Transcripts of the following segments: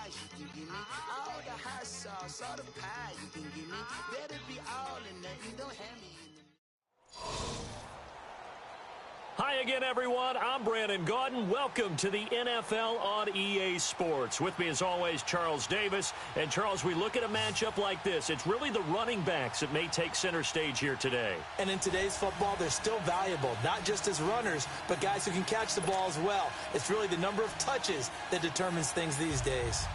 fries you can give me. All the hot sauce, all the pie you can give me. Better be all or nothing, don't have me in the... Hi again, everyone. I'm Brandon Gaudin. Welcome to the NFL on EA Sports. With me, as always, Charles Davis. And, Charles, we look at a matchup like this. It's really the running backs that may take center stage here today. And in today's football, they're still valuable, not just as runners, but guys who can catch the ball as well. It's really the number of touches that determines things these days.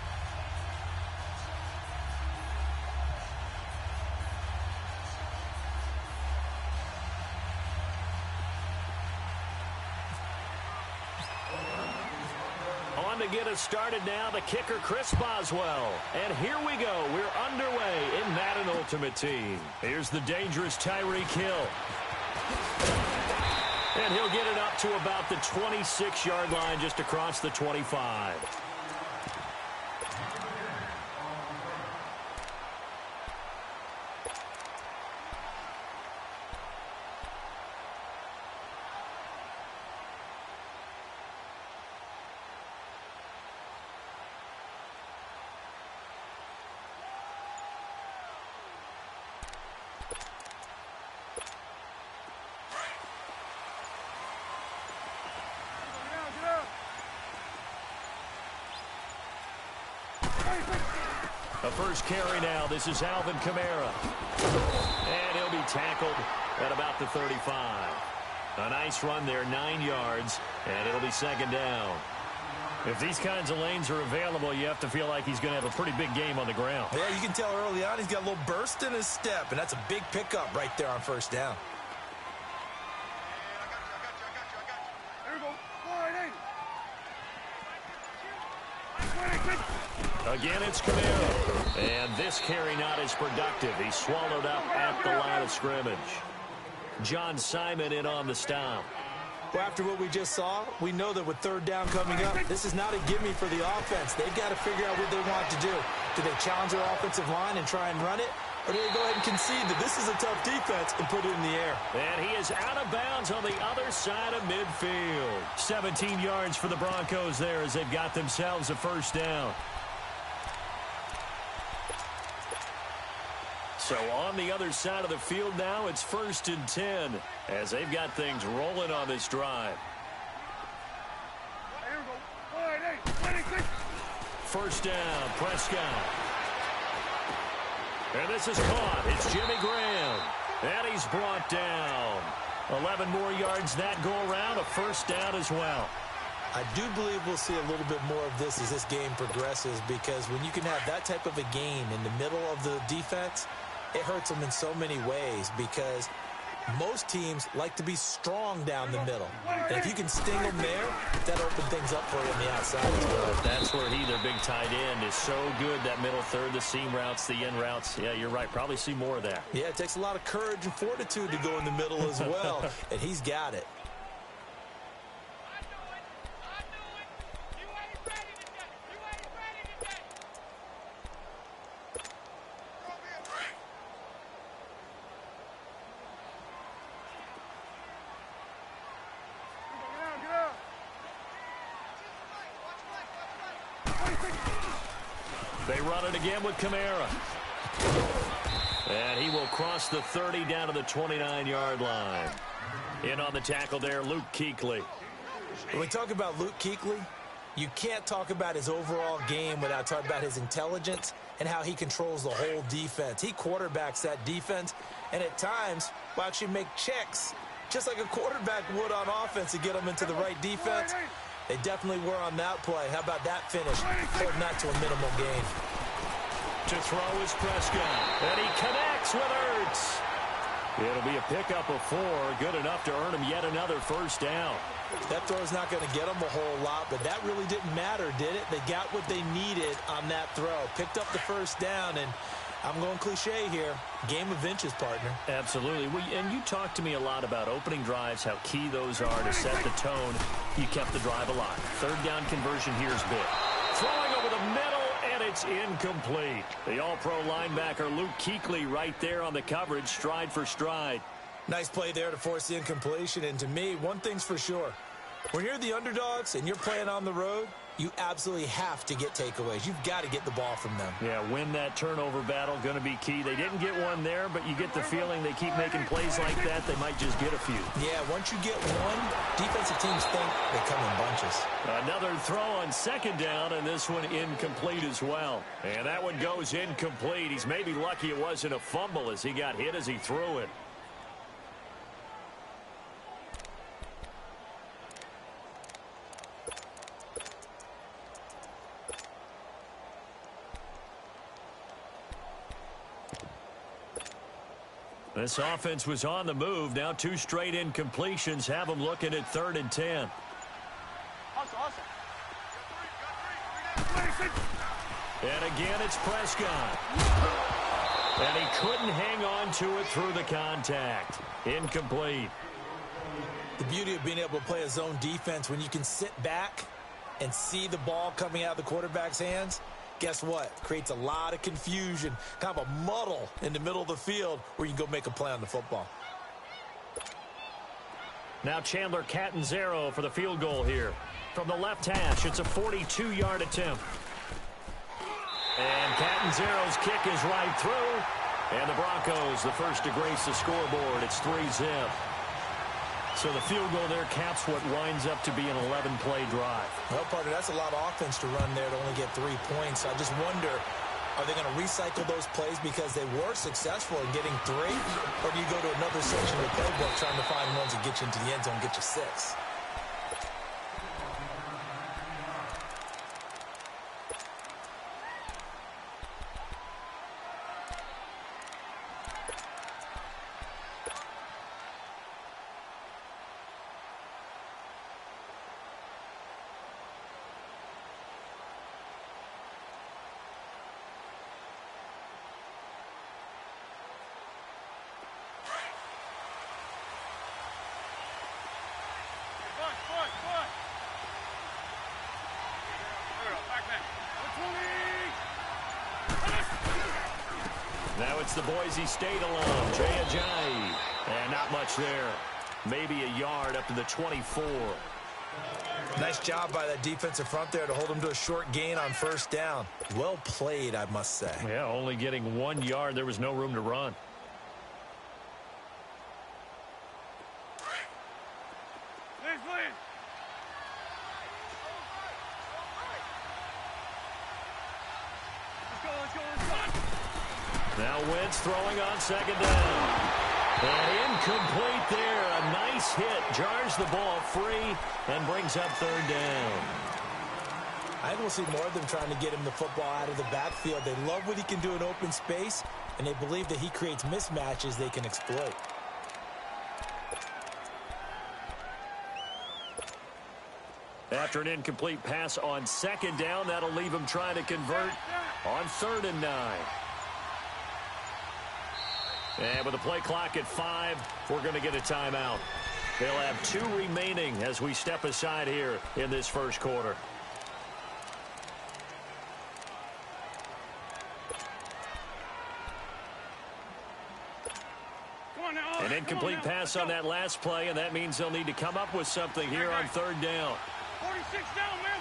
To get us started now, the kicker, Chris Boswell. And here we go. We're underway in Madden Ultimate Team. Here's the dangerous Tyreek Hill. And he'll get it up to about the 26-yard line, just across the 25. A first carry now. This is Alvin Kamara. And he'll be tackled at about the 35. A nice run there, 9 yards, and it'll be second down. If these kinds of lanes are available, you have to feel like he's going to have a pretty big game on the ground. Yeah, you can tell early on he's got a little burst in his step, and that's a big pickup right there on first down. Again, it's Kamara. And this carry not as productive. He's swallowed up at the line of scrimmage. John Simon in on the stop. Well, after what we just saw, we know that with third down coming up, this is not a gimme for the offense. They've got to figure out what they want to do. Do they challenge their offensive line and try and run it? Or do they go ahead and concede that this is a tough defense and put it in the air? And he is out of bounds on the other side of midfield. 17 yards for the Broncos there as they've got themselves a first down. So on the other side of the field now, it's 1st and 10 as they've got things rolling on this drive. First down, Prescott. And this is caught. It's Jimmy Graham. And he's brought down. 11 more yards that go around, a first down as well. I do believe we'll see a little bit more of this as this game progresses, because when you can have that type of a game in the middle of the defense, it hurts them in so many ways, because most teams like to be strong down the middle. And if you can sting them there, that opens things up for you on the outside as well. That's where he, their big tight end, is so good, that middle third, the seam routes, the in routes. Yeah, you're right. Probably see more of that. Yeah, it takes a lot of courage and fortitude to go in the middle as well, and he's got it. They run it again with Kamara. And he will cross the 30 down to the 29-yard line. In on the tackle there, Luke Kuechly. When we talk about Luke Kuechly, you can't talk about his overall game without talking about his intelligence and how he controls the whole defense. He quarterbacks that defense, and at times will actually make checks, just like a quarterback would on offense, to get them into the right defense. They definitely were on that play. How about that finish? Holding that to a minimal gain. To throw is Prescott. And he connects with Ertz. It'll be a pickup of 4. Good enough to earn him yet another first down. That throw's not going to get them a whole lot, but that really didn't matter, did it? They got what they needed on that throw. Picked up the first down, and I'm going cliche here. Game of inches, partner. Absolutely. And you talked to me a lot about opening drives, how key those are to set the tone. You kept the drive alive. Third down conversion here is big. Throwing over the middle, and it's incomplete. The all-pro linebacker Luke Kuechly right there on the coverage, stride for stride. Nice play there to force the incompletion. And to me, one thing's for sure. When you're the underdogs and you're playing on the road, you absolutely have to get takeaways. You've got to get the ball from them. Yeah, win that turnover battle, going to be key. They didn't get one there, but you get the feeling they keep making plays like that, they might just get a few. Yeah, once you get one, defensive teams think they come in bunches. Another throw on second down, and this one incomplete as well. And that one goes incomplete. He's maybe lucky it wasn't a fumble as he got hit as he threw it. This offense was on the move. Now 2 straight incompletions have them looking at 3rd and 10. Awesome. And again, it's Prescott. And he couldn't hang on to it through the contact. Incomplete. The beauty of being able to play a zone defense when you can sit back and see the ball coming out of the quarterback's hands, guess what? Creates a lot of confusion, kind of a muddle in the middle of the field where you can go make a play on the football. Now Chandler Catanzaro for the field goal here. From the left hash, it's a 42-yard attempt. And Catanzaro's kick is right through. And the Broncos, the first to grace the scoreboard. It's 3-zip. So the field goal there caps what winds up to be an 11-play drive. Well, partner, that's a lot of offense to run there to only get 3 points. I just wonder, are they going to recycle those plays because they were successful in getting 3? Or do you go to another section of the playbook trying to find ones that get you into the end zone and get you 6? Now it's the Boise State alum, Jay Ajayi. And not much there. Maybe a yard up to the 24. Nice job by that defensive front there to hold him to a short gain on first down. Well played, I must say. Yeah, only getting 1 yard. There was no room to run. Now Wentz throwing on second down. And incomplete there. A nice hit. Jars the ball free and brings up 3rd down. I think we'll see more of them trying to get him the football out of the backfield. They love what he can do in open space, and they believe that he creates mismatches they can exploit. After an incomplete pass on second down, that'll leave him trying to convert on 3rd and 9. And with the play clock at 5, we're going to get a timeout. They'll have 2 remaining as we step aside here in this first quarter. An incomplete pass on that last play, and that means they'll need to come up with something here on 3rd down. 46 down, man.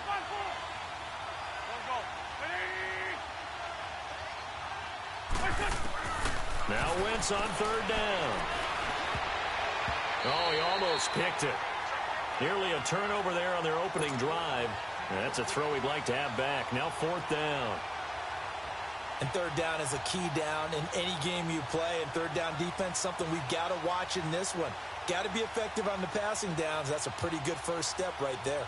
5-4. Now Wentz on 3rd down. Oh, he almost picked it. Nearly a turnover there on their opening drive. That's a throw he'd like to have back. Now 4th down. And 3rd down is a key down in any game you play. And 3rd down defense, something we've got to watch in this one. Got to be effective on the passing downs. That's a pretty good first step right there.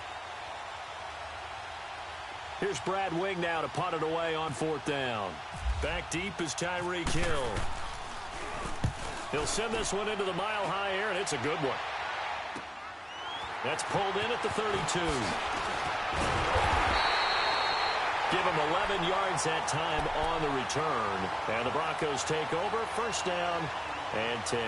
Here's Brad Wing now to punt it away on 4th down. Back deep is Tyreek Hill. He'll send this one into the mile-high air, and it's a good one. That's pulled in at the 32. Give him 11 yards that time on the return. And the Broncos take over. 1st down and 10.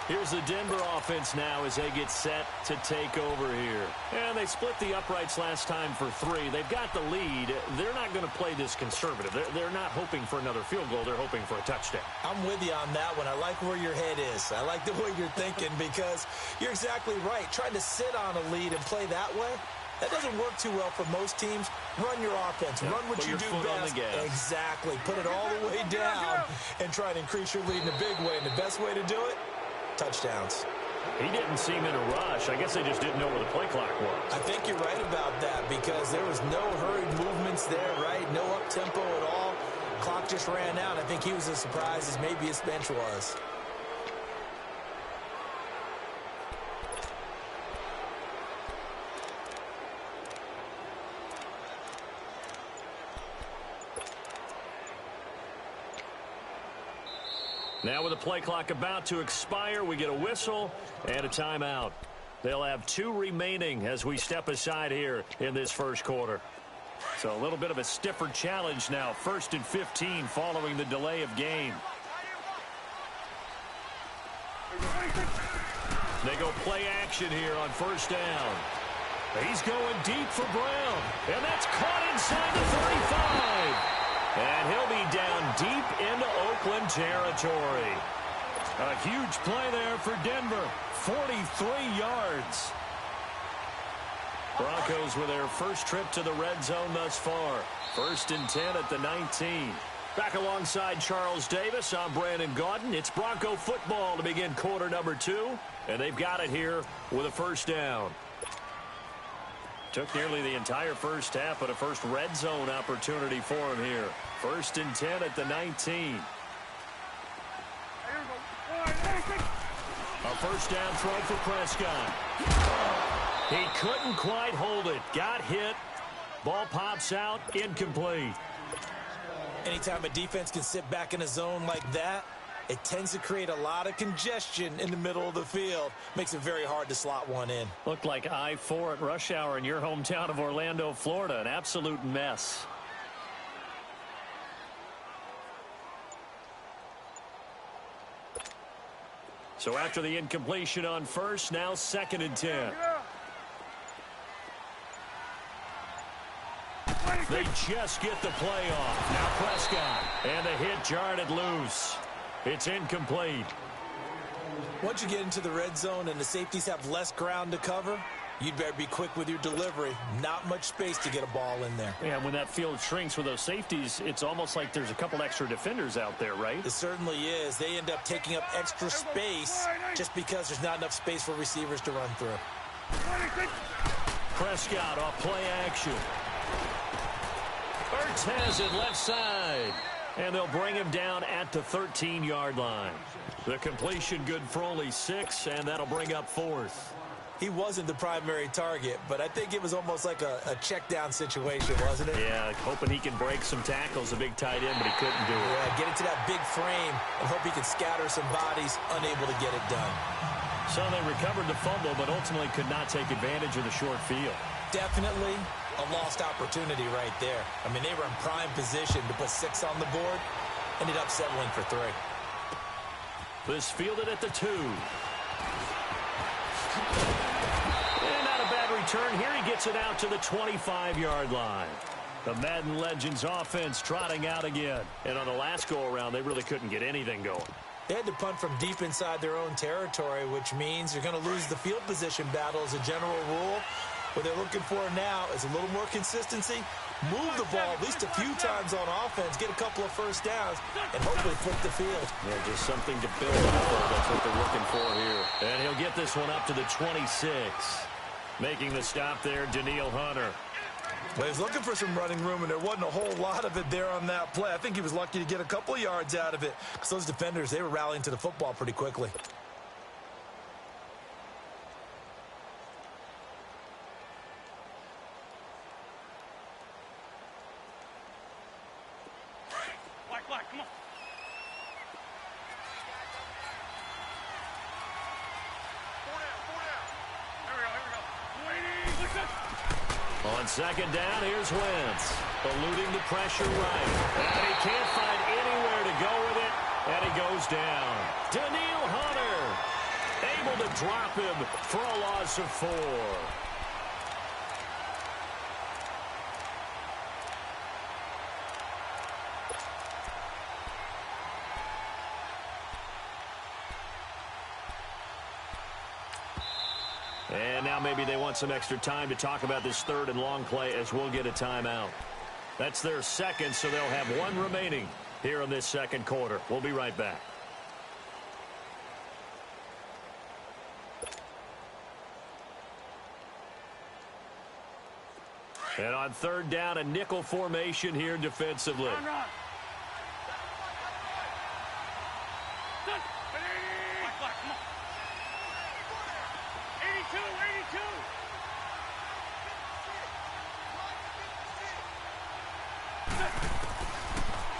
Here's the Denver offense now as they get set to take over here. And they split the uprights last time for 3. They've got the lead. They're not going to play this conservative. They're not hoping for another field goal. They're hoping for a touchdown. I'm with you on that one. I like where your head is. I like the way you're thinking because you're exactly right. Trying to sit on a lead and play that way, That doesn't work too well for most teams. Run your offense. Yeah, run what you do best. Exactly. Put it all the way down and try to increase your lead in a big way. And the best way to do it, touchdowns. He didn't seem in a rush. I guess they just didn't know where the play clock was. I think you're right about that because there was no hurried movements there, right? No up-tempo at all. Clock just ran out. I think he was as surprised as maybe his bench was. Now with the play clock about to expire, we get a whistle and a timeout. They'll have 2 remaining as we step aside here in this first quarter. So a little bit of a stiffer challenge now. 1st and 15 following the delay of game. They go play action here on 1st down. He's going deep for Brown. And that's caught inside the 35. And he'll be down deep into Oakland territory. A huge play there for Denver. 43 yards. Broncos with their first trip to the red zone thus far. 1st and 10 at the 19. Back alongside Charles Davis, I'm Brandon Gaudin. It's Bronco football to begin quarter number 2. And they've got it here with a 1st down. Took nearly the entire first half, but a first red zone opportunity for him here. 1st and 10 at the 19. A 1st down throw for Prescott. He couldn't quite hold it. Got hit. Ball pops out. Incomplete. Anytime a defense can sit back in a zone like that, it tends to create a lot of congestion in the middle of the field. Makes it very hard to slot one in. Looked like I-4 at rush hour in your hometown of Orlando, Florida. An absolute mess. So after the incompletion on 1st, now 2nd and 10. They just get the play off. Now Prescott. And the hit jarred it loose. It's incomplete. Once you get into the red zone and the safeties have less ground to cover, you'd better be quick with your delivery. Not much space to get a ball in there. Yeah, when that field shrinks with those safeties, it's almost like there's a couple extra defenders out there, right? It certainly is. They end up taking up extra space just because there's not enough space for receivers to run through. Prescott off play action. Ertz has it left side. And they'll bring him down at the 13-yard line. The completion good for only 6, and that'll bring up 4th. He wasn't the primary target, but I think it was almost like a check-down situation, wasn't it? Yeah, hoping he can break some tackles, a big tight end, but he couldn't do it. Yeah, get into that big frame and hope he can scatter some bodies, unable to get it done. So they recovered the fumble, but ultimately could not take advantage of the short field. Definitely a lost opportunity right there. I mean, they were in prime position to put 6 on the board. Ended up settling for 3. This fielded at the 2. And not a bad return. Here he gets it out to the 25-yard line. The Madden Legends offense trotting out again. And on the last go-around, they really couldn't get anything going. They had to punt from deep inside their own territory, which means you're going to lose the field position battle as a general rule. What they're looking for now is a little more consistency, move the ball at least a few times on offense, get a couple of 1st downs, and hopefully flip the field. Yeah, just something to build off of. That's what they're looking for here. And he'll get this one up to the 26. Making the stop there, Daniil Hunter. Well, he was looking for some running room, and there wasn't a whole lot of it there on that play. I think he was lucky to get a couple of yards out of it because those defenders, they were rallying to the football pretty quickly. Come on. On 2nd down, here's Wentz. Eluding the pressure right. And he can't find anywhere to go with it. And he goes down. Daniil Hunter able to drop him for a loss of 4. And now now maybe they want some extra time to talk about this third and long play as we'll get a timeout. That's their second, so they'll have one remaining here in this second quarter. We'll be right back. And on third down, a nickel formation here defensively. Run, run. Come on. 82, 82.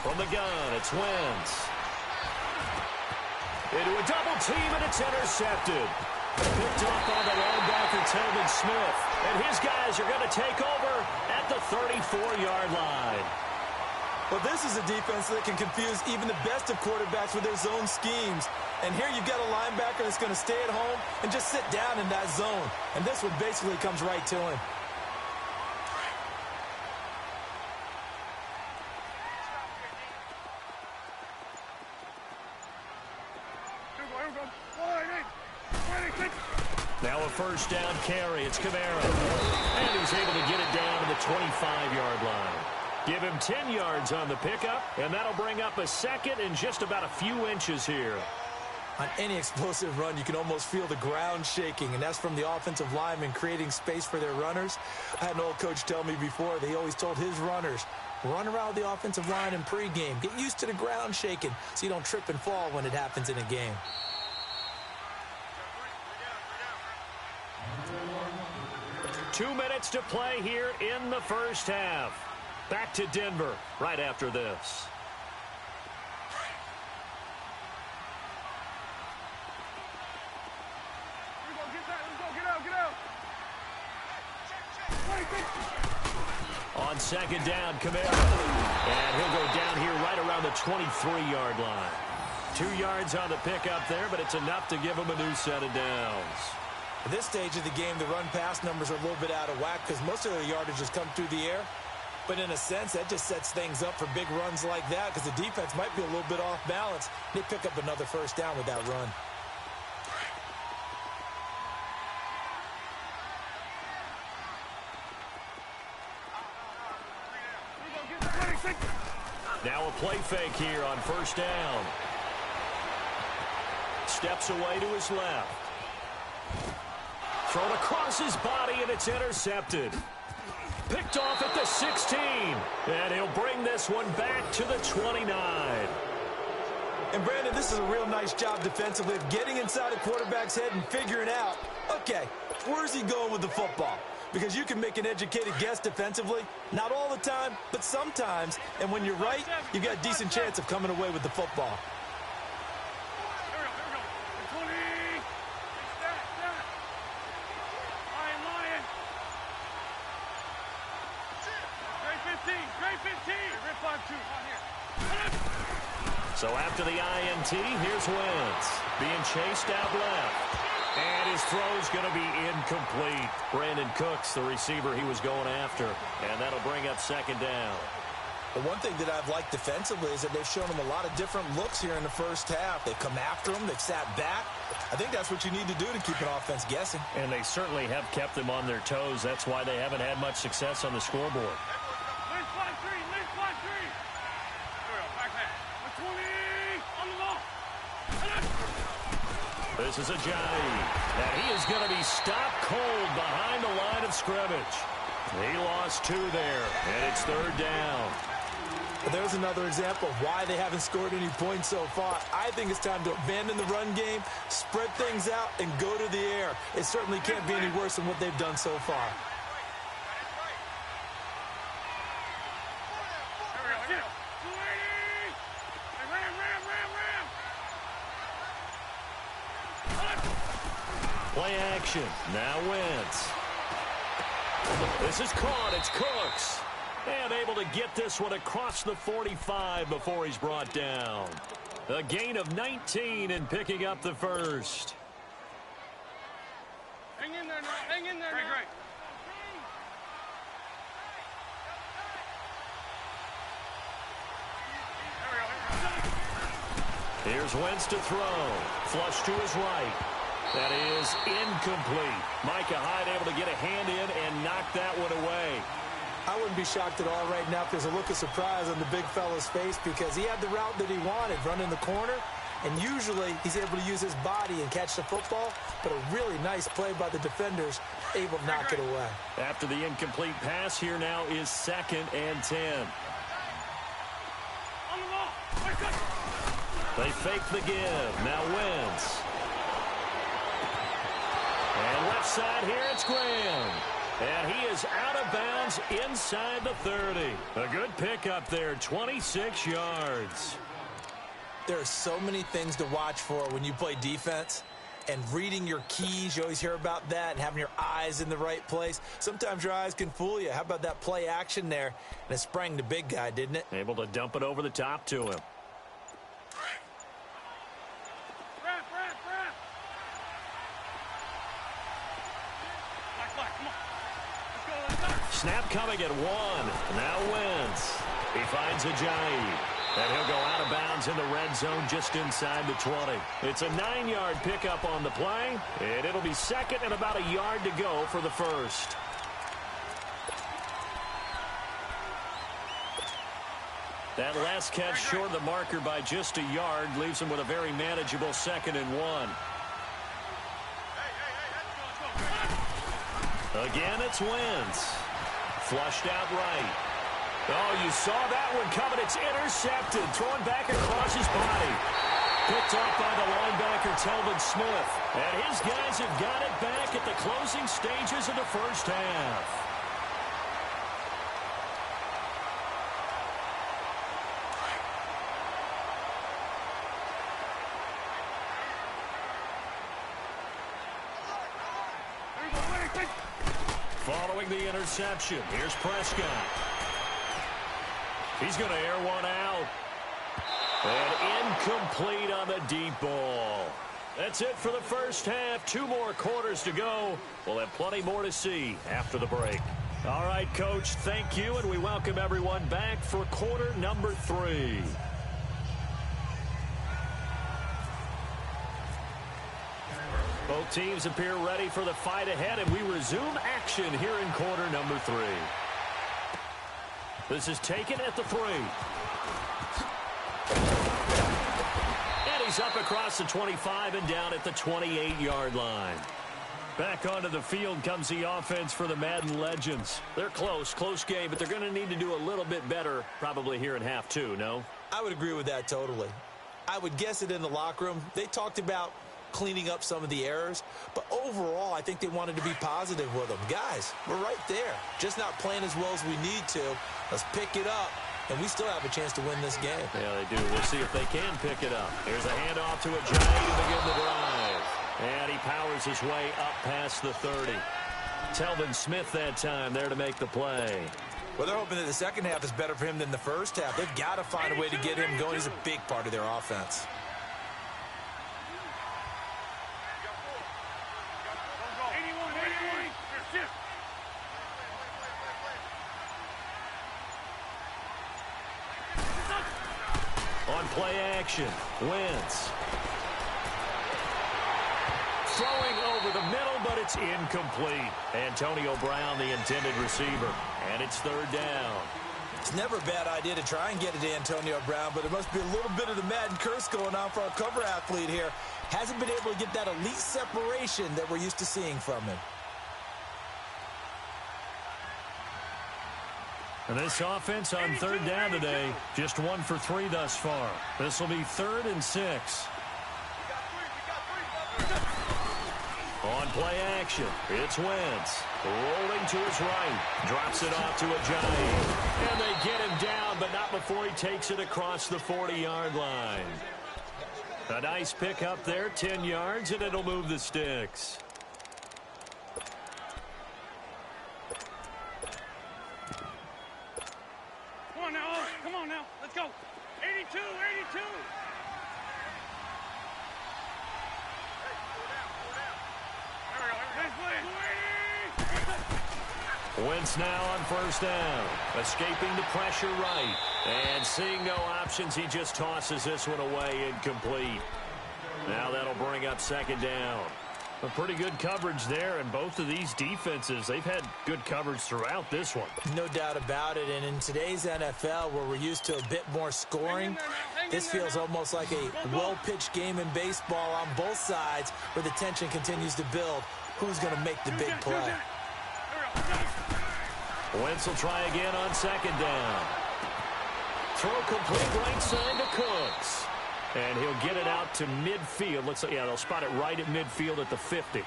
From the gun, it's Wentz. Into a double team, and it's intercepted. Picked off by the linebacker, Tillman Smith. And his guys are going to take over at the 34-yard line. Well, this is a defense that can confuse even the best of quarterbacks with their zone schemes. And here you've got a linebacker that's going to stay at home and just sit down in that zone. And this one basically comes right to him. Now a first down carry. It's Kamara. And he's able to get it down to the 25-yard line. Give him 10 yards on the pickup, and that'll bring up a second and just about a few inches here. On any explosive run, you can almost feel the ground shaking, and that's from the offensive linemen creating space for their runners. I had an old coach tell me before that he always told his runners, run around the offensive line in pregame. Get used to the ground shaking so you don't trip and fall when it happens in a game. Two minutes to play here in the first half. Back to Denver right after this. On second down, Kamara. And he'll go down here right around the 23-yard line. 2 yards on the pickup there, but it's enough to give him a new set of downs. At this stage of the game, the run-pass numbers are a little bit out of whack because most of their yardage has come through the air. But in a sense, that just sets things up for big runs like that because the defense might be a little bit off balance. They pick up another first down with that run. Now a play fake here on first down. Steps away to his left. Thrown across his body, and it's intercepted. Picked off at the 16. And he'll bring this one back to the 29. And, Brandon, this is a real nice job defensively of getting inside a quarterback's head and figuring out, okay, where's he going with the football? Because you can make an educated guess defensively. Not all the time, but sometimes. And when you're right, you got a decent chance of coming away with the football. So after the INT, here's Wentz being chased out left. And his throw's going to be incomplete. Brandon Cooks, the receiver he was going after. And that'll bring up second down. The one thing that I've liked defensively is that they've shown him a lot of different looks here in the first half. They've come after him. They've sat back. I think that's what you need to do to keep an offense guessing. And they certainly have kept them on their toes. That's why they haven't had much success on the scoreboard. This is Ajayi, and he is going to be stopped cold behind the line of scrimmage. He lost 2 there, and it's third down. But there's another example of why they haven't scored any points so far. I think it's time to abandon the run game, spread things out, and go to the air. It certainly can't be any worse than what they've done so far. Play action. Now Wentz. This is caught. It's Cooks. And able to get this one across the 45 before he's brought down. A gain of 19 and picking up the first. Hang in there now. Hang in there now. Great. Here's Wentz to throw. Flush to his right. That is incomplete. Micah Hyde able to get a hand in and knock that one away. I wouldn't be shocked at all right now if there's a look of surprise on the big fella's face because he had the route that he wanted, running the corner, and usually he's able to use his body and catch the football, but a really nice play by the defenders, able to knock it away. After the incomplete pass, here now is 2nd and 10. On the ball. They fake the give. Now Wentz. And left side here, it's Graham. And he is out of bounds inside the 30. A good pickup there, 26 yards. There are so many things to watch for when you play defense. And reading your keys, you always hear about that, and having your eyes in the right place. Sometimes your eyes can fool you. How about that play action there? And it sprang the big guy, didn't it? Able to dump it over the top to him. Snap coming at 1. Now Wentz. He finds Ajayi. And he'll go out of bounds in the red zone just inside the 20. It's a 9-yard pickup on the play. And it'll be 2nd and about a yard to go for the first. That last catch short of the marker by just a yard leaves him with a very manageable 2nd and 1. Again, it's Wentz. Flushed out right. Oh, you saw that one coming. It's intercepted. Thrown back across his body. Picked off by the linebacker, Telvin Smith. And his guys have got it back at the closing stages of the first half. Following the interception, here's Prescott. He's going to air one out. And incomplete on the deep ball. That's it for the first half. 2 more quarters to go. We'll have plenty more to see after the break. All right, Coach, thank you, and we welcome everyone back for quarter number 3. Both teams appear ready for the fight ahead, and we resume action here in quarter number 3. This is taken at the 3. And he's up across the 25 and down at the 28-yard line. Back onto the field comes the offense for the Madden Legends. They're close game, but they're going to need to do a little bit better probably here in half 2, no? I would agree with that totally. I would guess it in the locker room. They talked about cleaning up some of the errors, but overall I think they wanted to be positive with them. Guys, we're right there, just not playing as well as we need to. Let's pick it up, and we still have a chance to win this game. Yeah, they do. We'll see if they can pick it up. Here's a handoff to Ajayi to begin the drive, and he powers his way up past the 30. Telvin Smith that time there to make the play. Well, they're hoping that the second half is better for him than the first half. They've got to find a way to get him going. He's a big part of their offense. On play action, Wentz. Throwing over the middle, but it's incomplete. Antonio Brown, the intended receiver. And it's 3rd down. It's never a bad idea to try and get it to Antonio Brown, but it must be a little bit of the Madden curse going on for our cover athlete here. Hasn't been able to get that elite separation that we're used to seeing from him. And this offense on 3rd down today, just 1 for 3 thus far. This will be 3rd and 6. On play action, it's Wentz. Rolling to his right. Drops it off to Ajayi. And they get him down, but not before he takes it across the 40-yard line. A nice pickup there, 10 yards, and it'll move the sticks. Come on now. Let's go. 82, 82. Wentz now on 1st down. Escaping the pressure right. And seeing no options, he just tosses this one away incomplete. Now that'll bring up 2nd down. A pretty good coverage there, and both of these defenses, they've had good coverage throughout this one. No doubt about it, and in today's NFL, where we're used to a bit more scoring, this feels almost like a well-pitched game in baseball on both sides, where the tension continues to build. Who's going to make the big play? Wentz will try again on second down. Throw complete right side to Cooks. And he'll get it out to midfield. Looks like, yeah, they'll spot it right at midfield at the 50.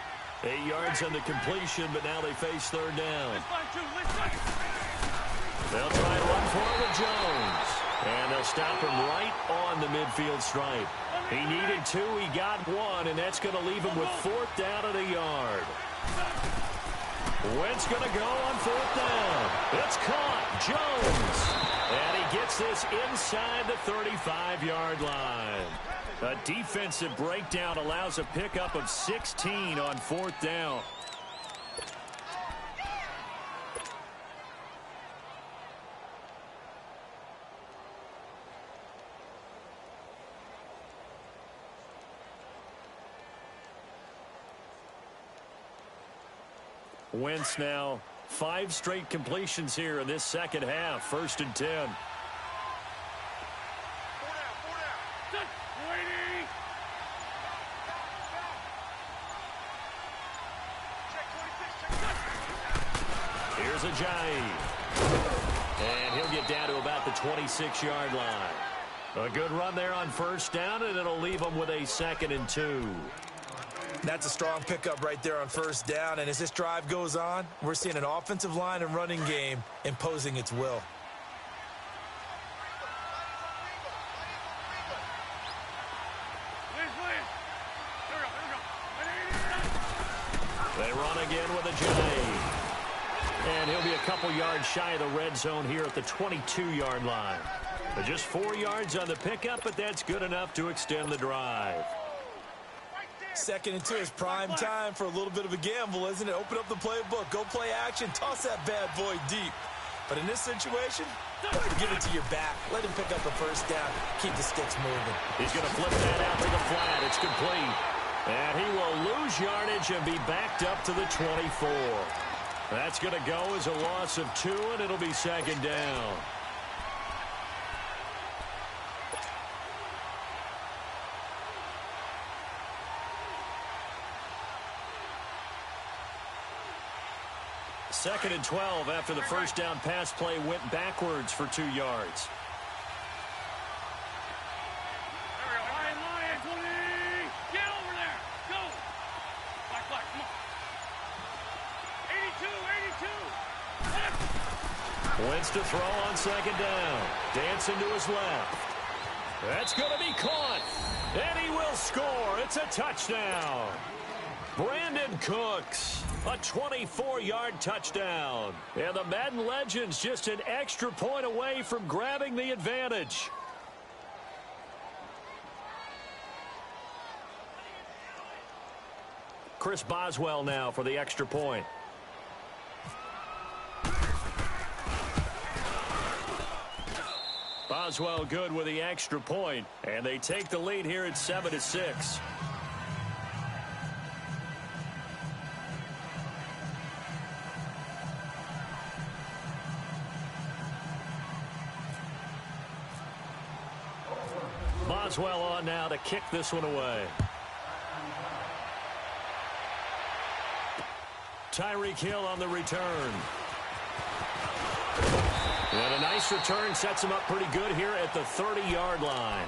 8 yards on the completion, but now they face third down. They'll try and run for it with Jones. And they'll stop him right on the midfield stripe. He needed 2, he got 1, and that's going to leave him with fourth down at a yard. Wentz going to go on fourth down. It's caught. Jones. And he gets this inside the 35-yard line. A defensive breakdown allows a pickup of 16 on fourth down. Wentz now 5 straight completions here in this second half. 1st and 10. Here's Ajayi. And he'll get down to about the 26-yard line. A good run there on first down, and it'll leave him with a 2nd and 2. That's a strong pickup right there on first down, and as this drive goes on, we're seeing an offensive line and running game imposing its will. They run again with Ajayi. And he'll be a couple yards shy of the red zone here at the 22-yard line. But just 4 yards on the pickup, but that's good enough to extend the drive. 2nd and 2 is prime time for a little bit of a gamble, isn't it? Open up the playbook, go play action, toss that bad boy deep. But in this situation, go ahead and give it to your back. Let him pick up a first down, keep the sticks moving. He's going to flip that out to the flat. It's complete. And he will lose yardage and be backed up to the 24. That's going to go as a loss of 2, and it'll be 2nd down. Second and 12 after the first down pass play went backwards for 2 yards. Get over there. Go. Black, come on. 82. Wentz to throw on second down. Dancing to his left. That's going to be caught. And he will score. It's a touchdown. Brandon Cooks. A 24-yard touchdown. And the Madden Legends just an extra point away from grabbing the advantage. Chris Boswell now for the extra point. Boswell good with the extra point, and they take the lead here at 7-6. Boswell on now to kick this one away. Tyreek Hill on the return. And a nice return sets him up pretty good here at the 30-yard line.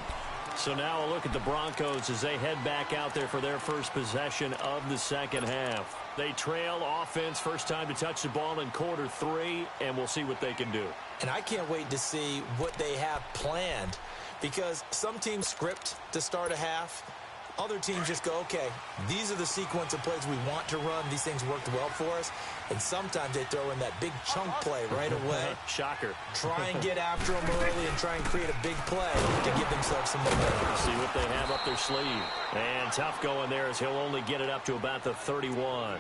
So now a look at the Broncos as they head back out there for their first possession of the second half. They trail offense, first time to touch the ball in quarter 3, and we'll see what they can do. And I can't wait to see what they have planned, because some teams script to start a half. Other teams just go, okay, these are the sequence of plays we want to run. These things worked well for us. And sometimes they throw in that big chunk play right away. Shocker. Try and get after them early and try and create a big play to give themselves some momentum. See what they have up their sleeve. And tough going there as he'll only get it up to about the 31.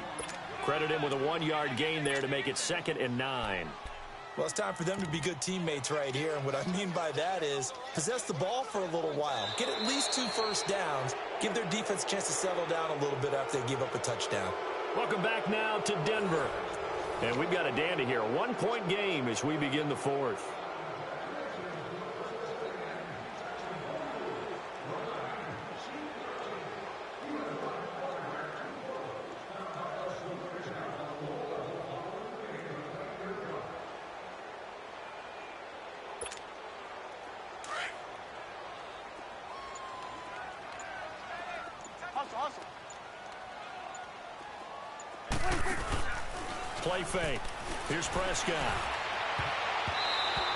Credit him with a 1-yard gain there to make it 2nd and 9. Well, it's time for them to be good teammates right here. And what I mean by that is possess the ball for a little while. Get at least 2 first downs give their defense a chance to settle down a little bit after they give up a touchdown. Welcome back now to Denver. And we've got a dandy here. A 1-point game as we begin the fourth. Play fake. Here's Prescott.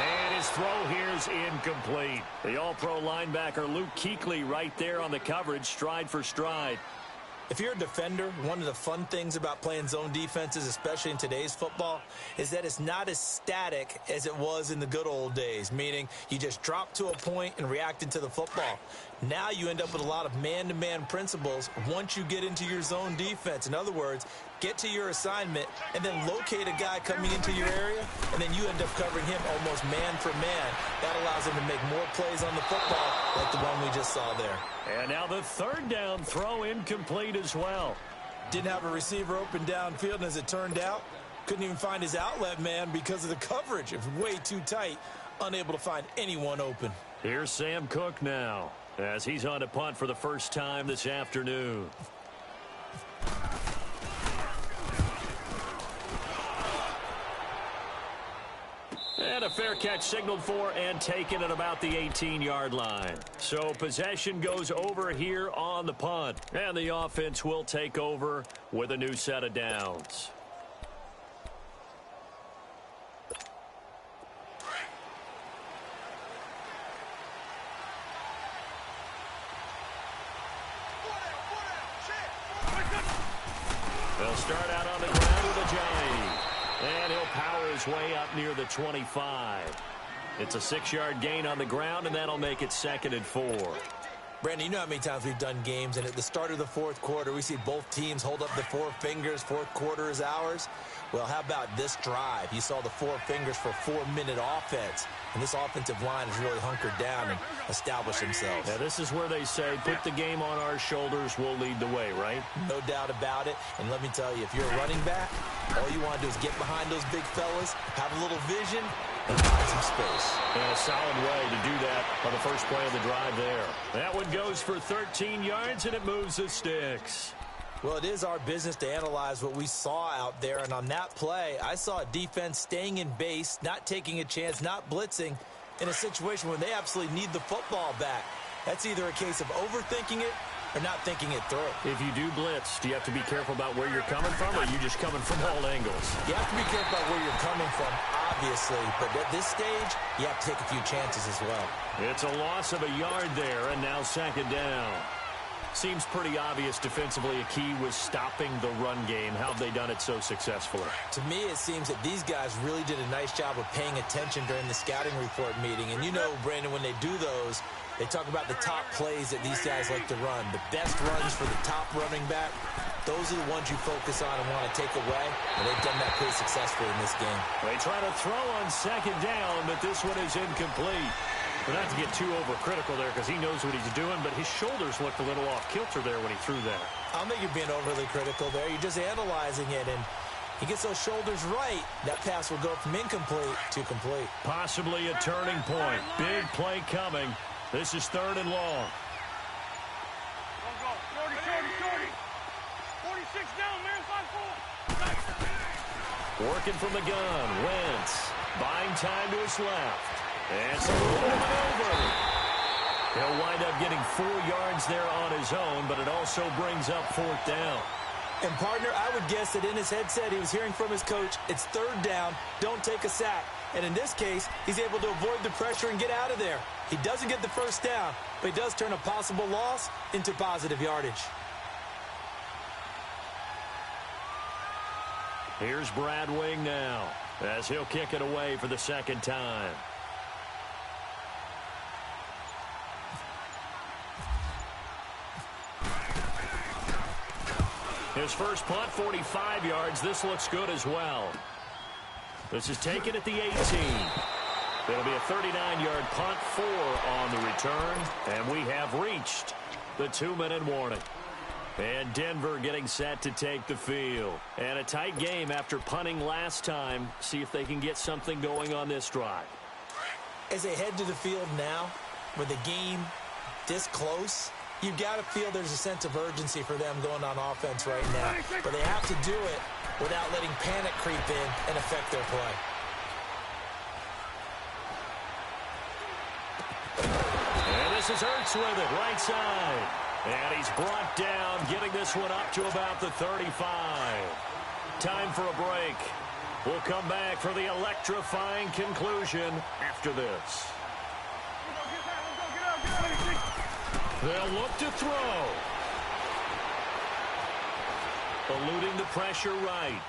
And his throw here's incomplete. The all-pro linebacker Luke Kuechly right there on the coverage, stride for stride. If you're a defender, one of the fun things about playing zone defenses, especially in today's football, is that it's not as static as it was in the good old days, meaning you just drop to a point and react into the football. Now you end up with a lot of man-to-man principles once you get into your zone defense. In other words, get to your assignment and then locate a guy coming into your area, and then you end up covering him almost man for man. That allows him to make more plays on the football like the one we just saw there. And now the third down throw incomplete as well. Didn't have a receiver open downfield, and as it turned out, couldn't even find his outlet man because of the coverage. It was way too tight, unable to find anyone open. Here's Sam Cook now as he's on to punt for the first time this afternoon. And a fair catch signaled for and taken at about the 18-yard line. So possession goes over here on the punt. And the offense will take over with a new set of downs. They'll start out on the ground with a Johnny. And he'll power his way up near the 25. It's a 6-yard gain on the ground, and that'll make it 2nd and 4. Brandon, you know how many times we've done games, and at the start of the fourth quarter, we see both teams hold up the four fingers, fourth quarter is ours. Well, how about this drive? You saw the four fingers for 4-minute offense, and this offensive line has really hunkered down and established themselves. Now, this is where they say, put the game on our shoulders, we'll lead the way, right? No doubt about it, and let me tell you, if you're a running back, all you want to do is get behind those big fellas, have a little vision, and find some space. And a solid way to do that on the first play of the drive there. That one goes for 13 yards, and it moves the sticks. Well, it is our business to analyze what we saw out there, and on that play, I saw a defense staying in base, not taking a chance, not blitzing, in a situation where they absolutely need the football back. That's either a case of overthinking it or not thinking it through. If you do blitz, do you have to be careful about where you're coming from, or are you just coming from all angles? You have to be careful about where you're coming from, obviously, but at this stage, you have to take a few chances as well. It's a loss of a yard there, and now 2nd down. Seems pretty obvious defensively a key was stopping the run game. How have they done it so successfully? To me, it seems that these guys really did a nice job of paying attention during the scouting report meeting. And you know, Brandon, when they do those, they talk about the top plays that these guys like to run. The best runs for the top running back, those are the ones you focus on and want to take away. And they've done that pretty successfully in this game. They try to throw on 2nd down, but this one is incomplete. But not to get too overcritical there because he knows what he's doing, but his shoulders looked a little off kilter there when he threw that. I don't think you're being overly critical there. You're just analyzing it, and he gets those shoulders right. That pass will go from incomplete to complete. Possibly a turning point. Big play coming. This is 3rd and long. Go. 40. 46 down, man. 5-4. Working from the gun. Wentz buying time to his left. And so over. He'll wind up getting 4 yards there on his own, but it also brings up 4th down. And, partner, I would guess that in his headset he was hearing from his coach, it's 3rd down, don't take a sack. And in this case, he's able to avoid the pressure and get out of there. He doesn't get the 1st down, but he does turn a possible loss into positive yardage. Here's Brad Wing now as he'll kick it away for the 2nd time. His first punt, 45 yards. This looks good as well. This is taken at the 18. It'll be a 39-yard punt, 4 on the return, and we have reached the 2-minute warning. And Denver getting set to take the field. And a tight game after punting last time. See if they can get something going on this drive. As they head to the field now, with the game this close, you've got to feel there's a sense of urgency for them going on offense right now. But they have to do it without letting panic creep in and affect their play. And this is Ertz with it, right side. And he's brought down, getting this one up to about the 35. Time for a break. We'll come back for the electrifying conclusion after this. They'll look to throw. Eluding the pressure right.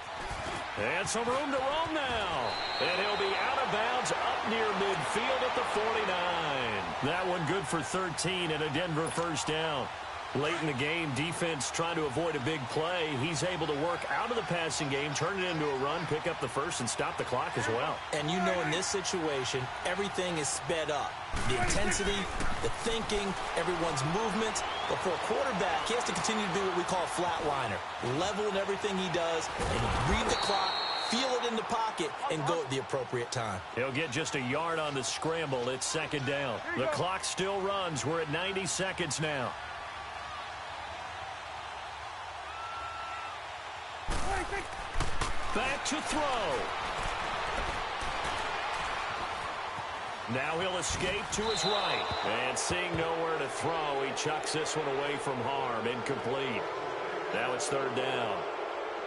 And some room to roam now. And he'll be out of bounds up near midfield at the 49. That one good for 13 and a Denver first down. Late in the game, defense trying to avoid a big play. He's able to work out of the passing game, turn it into a run, pick up the first, and stop the clock as well. And you know in this situation, everything is sped up. The intensity, the thinking, everyone's movement. But for a quarterback, he has to continue to be what we call a flatliner. Level in everything he does, and read the clock, feel it in the pocket, and go at the appropriate time. He'll get just a yard on the scramble. It's second down. The clock still runs. We're at 90 seconds now. Back to throw. Now he'll escape to his right. And seeing nowhere to throw, he chucks this one away from harm. Incomplete. Now it's third down.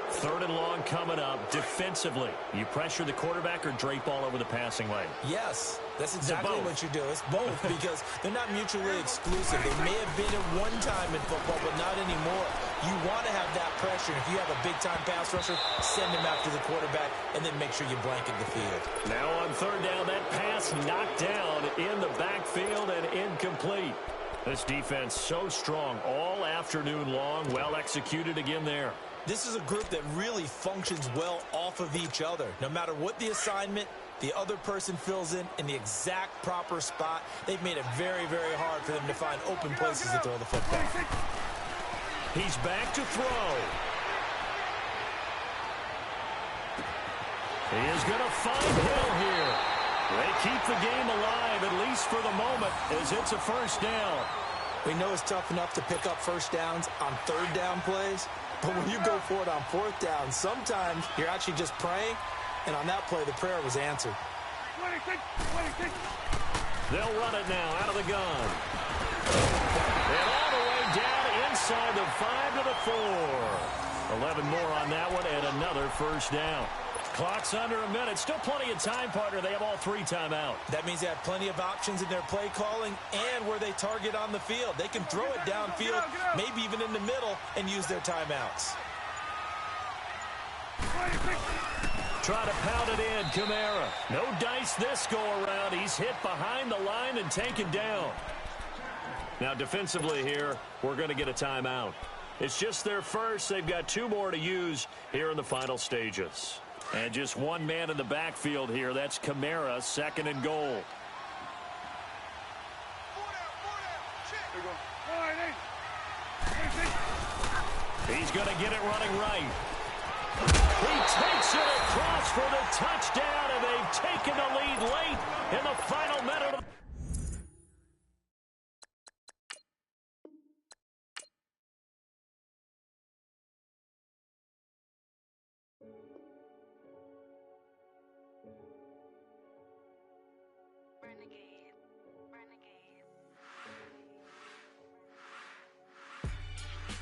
Third and long coming up. Defensively, you pressure the quarterback or drape all over the passing lane? Yes, that's exactly what you do. It's both because they're not mutually exclusive. They may have been at one time in football, but not anymore. You want to have that pressure. If you have a big-time pass rusher, send him after the quarterback, and then make sure you blanket the field. Now on third down, that pass knocked down in the backfield and incomplete. This defense so strong all afternoon long. Well executed again there. This is a group that really functions well off of each other. No matter what the assignment, the other person fills in the exact proper spot. They've made it very, very hard for them to find open places to throw the football. He's back to throw. He is going to find Hill here. They keep the game alive, at least for the moment, as it's a first down. We know it's tough enough to pick up first downs on third down plays, but when you go for it on fourth down, sometimes you're actually just praying, and on that play, the prayer was answered. They'll run it now out of the gun. And all the way down inside the 5 to the 4. 11 more on that one, and another first down. Clock's under a minute. Still plenty of time, partner. They have all 3 timeouts. That means they have plenty of options in their play calling and where they target on the field. They can throw it downfield, maybe even in the middle, and use their timeouts. Try to pound it in, Kamara. No dice this go-around. He's hit behind the line and taken down. Now, defensively here, we're going to get a timeout. It's just their first. They've got 2 more to use here in the final stages. And just one man in the backfield here. That's Kamara, second and goal. He's going to get it running right. He takes it across for the touchdown, and they've taken the lead late in the final minute of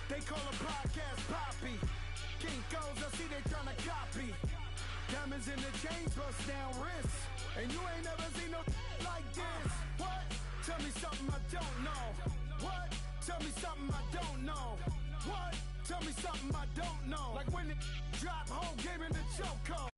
They call a podcast Poppy. Kinkos, I see they tryna copy. Diamonds in the chains, bust down wrists. And you ain't never seen no like this. What? Tell me something I don't know. What? Tell me something I don't know. What? Tell me something I don't know. Like when it drop home, gave in the choke code.